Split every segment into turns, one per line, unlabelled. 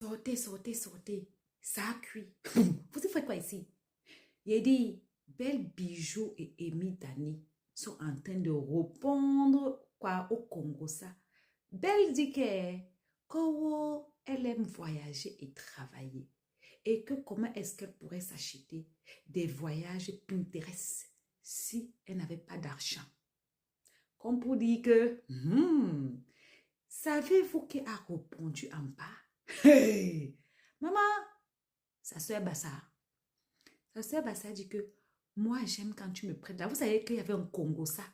Sortez, sortez, sortez. Ça a cuit. Vous faites quoi ici? Il dit, Belle Bijou et Amy Dani sont en train de répondre quoi au Congo ça. Belle dit que elle aime voyager et travailler. Et que comment est-ce qu'elle pourrait s'acheter des voyages Pinterest si elle n'avait pas d'argent? Comme pour dire que, savez-vous qui a répondu en bas? Hey! Maman, sa soeur Bassa. Sa soeur Bassa dit que moi j'aime quand tu me prêtes là. Vous savez qu'il y avait un Congo ça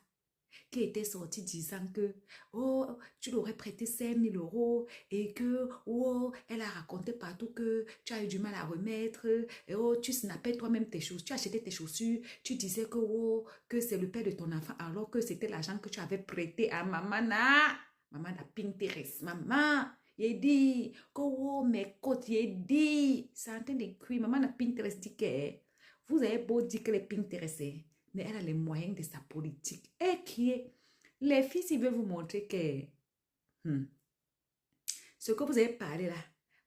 qui était sorti disant que oh tu l'aurais prêté 5 000 € et que oh elle a raconté partout que tu as eu du mal à remettre et oh tu snappais toi-même tes chaussures, tu achetais tes chaussures, tu disais que oh que c'est le père de ton enfant alors que c'était l'argent que tu avais prêté à maman la Pinterest maman. Il dit que oh mes côtes il dit c'est en train de cuire maman la Pinterest dit que vous avez beau dire que les Pinterest mais elle a les moyens de sa politique. Et qui est... Les filles, s'ils veulent vous montrer que... ce que vous avez parlé là,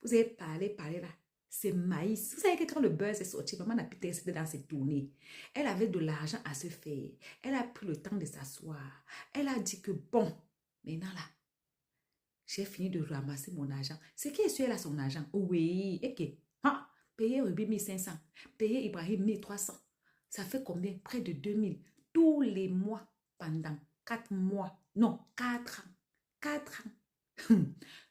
vous avez parlé là, c'est maïs. Vous savez que quand le buzz est sorti, maman n'a pu c'était dans ses tournées. Elle avait de l'argent à se faire. Elle a pris le temps de s'asseoir. Elle a dit que bon, maintenant là, j'ai fini de ramasser mon argent. C'est qui est sûr elle a son argent? Oui, et que... payer Ruby 1500, payer Ibrahim 1300. Ça fait combien? Près de 2000. Tous les mois, pendant 4 mois. Non, 4 ans. 4 ans.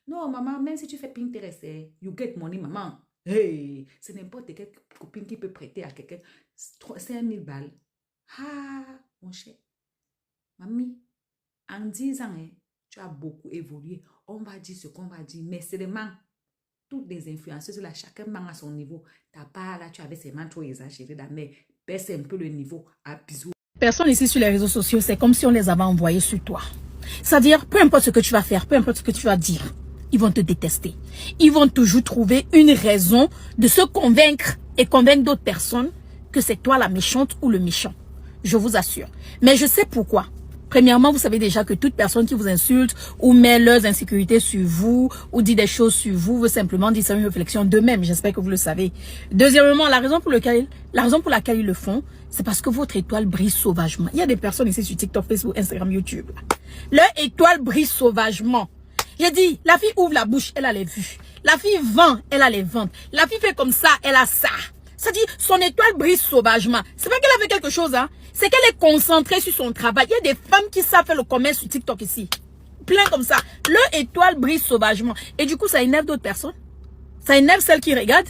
Non, maman, même si tu fais Pinterest, you get money, maman. Hey, c'est n'importe quelle copine qui peut prêter à quelqu'un 5000 balles. Ah, mon cher. Mamie, en 10 ans, tu as beaucoup évolué. On va dire ce qu'on va dire, mais c'est seulement toutes les influenceuses là, chacun manque à son niveau. Ta part là, tu avais ses mains trop exagérées là, mais baisse un peu le niveau à bisous.
Personne ici sur les réseaux sociaux, c'est comme si on les avait envoyés sur toi. C'est-à-dire, peu importe ce que tu vas faire, peu importe ce que tu vas dire, ils vont te détester. Ils vont toujours trouver une raison de se convaincre et convaincre d'autres personnes que c'est toi la méchante ou le méchant. Je vous assure. Mais je sais pourquoi. Premièrement, vous savez déjà que toute personne qui vous insulte ou met leurs insécurités sur vous ou dit des choses sur vous veut simplement dire c'est une réflexion d'eux-mêmes. J'espère que vous le savez. Deuxièmement, la raison pour laquelle ils le font, c'est parce que votre étoile brille sauvagement. Il y a des personnes ici sur TikTok, Facebook, Instagram, YouTube. Leur étoile brille sauvagement. J'ai dit, la fille ouvre la bouche, elle a les vues. La fille vend, elle a les ventes. La fille fait comme ça, elle a ça. Ça dit, son étoile brille sauvagement. C'est pas qu'elle a fait quelque chose, hein. C'est qu'elle est concentrée sur son travail. Il y a des femmes qui savent faire le commerce sur TikTok ici. Plein comme ça. Leur étoile brille sauvagement. Et du coup, ça énerve d'autres personnes. Ça énerve celles qui regardent.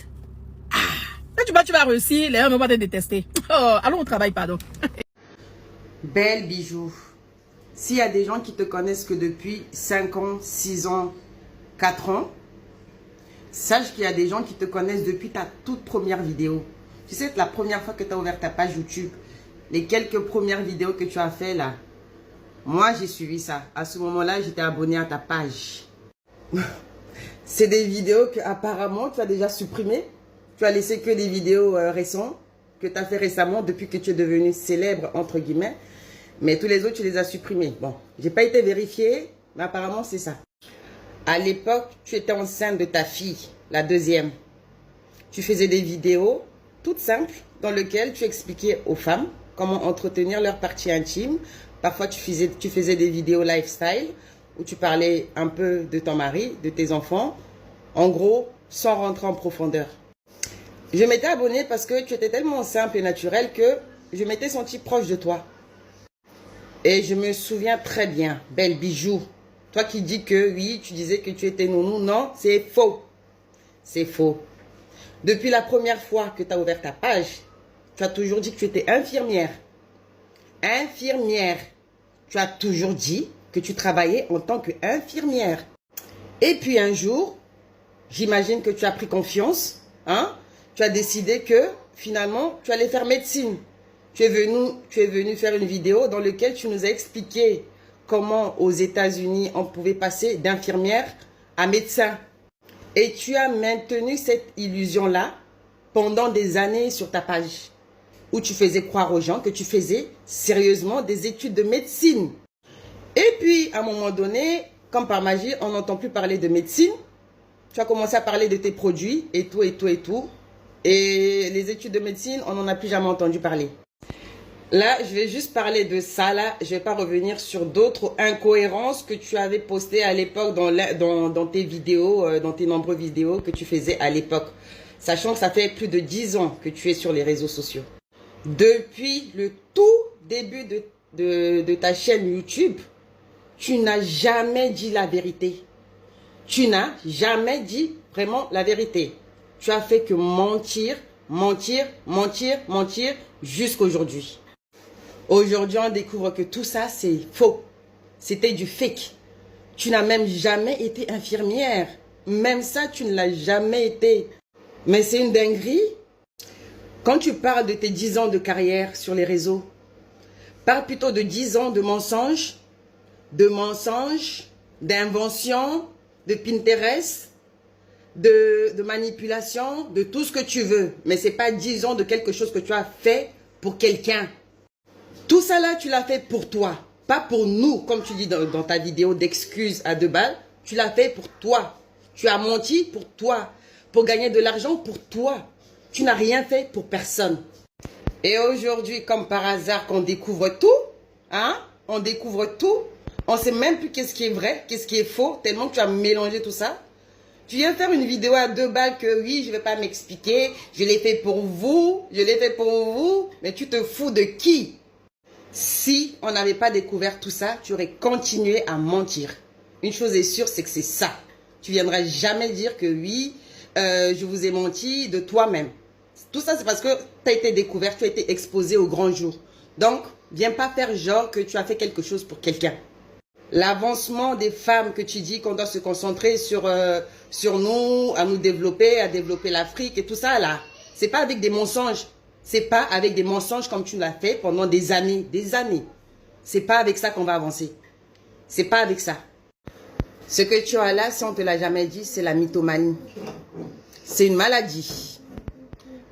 Là, tu vas réussir, les gens ne vont pas te détester. Oh, allons au travail, pardon.
Belle Bijou, s'il y a des gens qui te connaissent que depuis 5 ans, 6 ans, 4 ans, sache qu'il y a des gens qui te connaissent depuis ta toute première vidéo. Tu sais, la première fois que tu as ouvert ta page YouTube, les quelques premières vidéos que tu as fait là, moi j'ai suivi ça. À ce moment-là, j'étais abonné à ta page. C'est des vidéos que apparemment tu as déjà supprimées. Tu as laissé que des vidéos récentes que tu as fait récemment depuis que tu es devenu célèbre, entre guillemets. Mais tous les autres, tu les as supprimés. Bon, j'ai pas été vérifiée, mais apparemment, c'est ça. À l'époque, tu étais enceinte de ta fille, la deuxième. Tu faisais des vidéos toutes simples dans lesquelles tu expliquais aux femmes comment entretenir leur partie intime. Parfois, tu faisais des vidéos lifestyle où tu parlais un peu de ton mari, de tes enfants. En gros, sans rentrer en profondeur. Je m'étais abonnée parce que tu étais tellement simple et naturel que je m'étais sentie proche de toi. Et je me souviens très bien, Belle Bijou. Toi qui dis que oui, tu disais que tu étais nounou. Non, c'est faux. C'est faux. Depuis la première fois que tu as ouvert ta page, tu as toujours dit que tu étais infirmière. Infirmière. Tu as toujours dit que tu travaillais en tant qu'infirmière. Et puis un jour, j'imagine que tu as pris confiance, hein? Tu as décidé que finalement, tu allais faire médecine. Tu es venu faire une vidéo dans laquelle tu nous as expliqué comment aux États-Unis on pouvait passer d'infirmière à médecin. Et tu as maintenu cette illusion-là pendant des années sur ta page, où tu faisais croire aux gens que tu faisais sérieusement des études de médecine. Et puis, à un moment donné, comme par magie, on n'entend plus parler de médecine. Tu as commencé à parler de tes produits et tout, et tout, et tout. Et les études de médecine, on n'en a plus jamais entendu parler. Là, je vais juste parler de ça, là. Je vais pas revenir sur d'autres incohérences que tu avais postées à l'époque dans tes vidéos, dans tes nombreuses vidéos que tu faisais à l'époque. Sachant que ça fait plus de 10 ans que tu es sur les réseaux sociaux. Depuis le tout début de ta chaîne YouTube, tu n'as jamais dit la vérité. Tu n'as jamais dit vraiment la vérité. Tu as fait que mentir, mentir, mentir, mentir jusqu'à aujourd'hui. Aujourd'hui, on découvre que tout ça, c'est faux. C'était du fake. Tu n'as même jamais été infirmière. Même ça, tu ne l'as jamais été. Mais c'est une dinguerie. Quand tu parles de tes 10 ans de carrière sur les réseaux, parle plutôt de 10 ans de mensonges, d'inventions, de Pinterest, de manipulation, de tout ce que tu veux. Mais ce n'est pas 10 ans de quelque chose que tu as fait pour quelqu'un. Tout ça là, tu l'as fait pour toi. Pas pour nous, comme tu dis dans ta vidéo d'excuses à 2 balles. Tu l'as fait pour toi. Tu as menti pour toi. Pour gagner de l'argent pour toi. Tu n'as rien fait pour personne. Et aujourd'hui, comme par hasard, qu'on découvre tout, hein? On découvre tout. On ne sait même plus qu'est-ce qui est vrai, qu'est-ce qui est faux, tellement que tu as mélangé tout ça. Tu viens faire une vidéo à 2 balles que oui, je ne vais pas m'expliquer, je l'ai fait pour vous, mais tu te fous de qui? Si on n'avait pas découvert tout ça, tu aurais continué à mentir. Une chose est sûre, c'est que c'est ça. Tu ne viendras jamais dire que oui, je vous ai menti de toi-même. Tout ça, c'est parce que tu as été découvert, tu as été exposé au grand jour. Donc, viens pas faire genre que tu as fait quelque chose pour quelqu'un. L'avancement des femmes que tu dis qu'on doit se concentrer sur nous, à nous développer, à développer l'Afrique et tout ça là. C'est pas avec des mensonges. C'est pas avec des mensonges comme tu l'as fait pendant des années, des années. C'est pas avec ça qu'on va avancer. C'est pas avec ça. Ce que tu as là, si on te l'a jamais dit, c'est la mythomanie. C'est une maladie.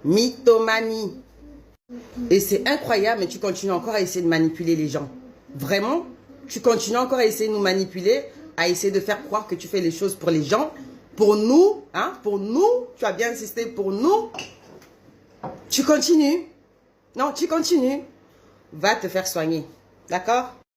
Mythomanie. Et c'est incroyable, mais tu continues encore à essayer de manipuler les gens. Vraiment, tu continues encore à essayer de nous manipuler, à essayer de faire croire que tu fais les choses pour les gens. Pour nous, hein, pour nous, tu as bien insisté pour nous. Tu continues. Non, tu continues. Va te faire soigner. D'accord?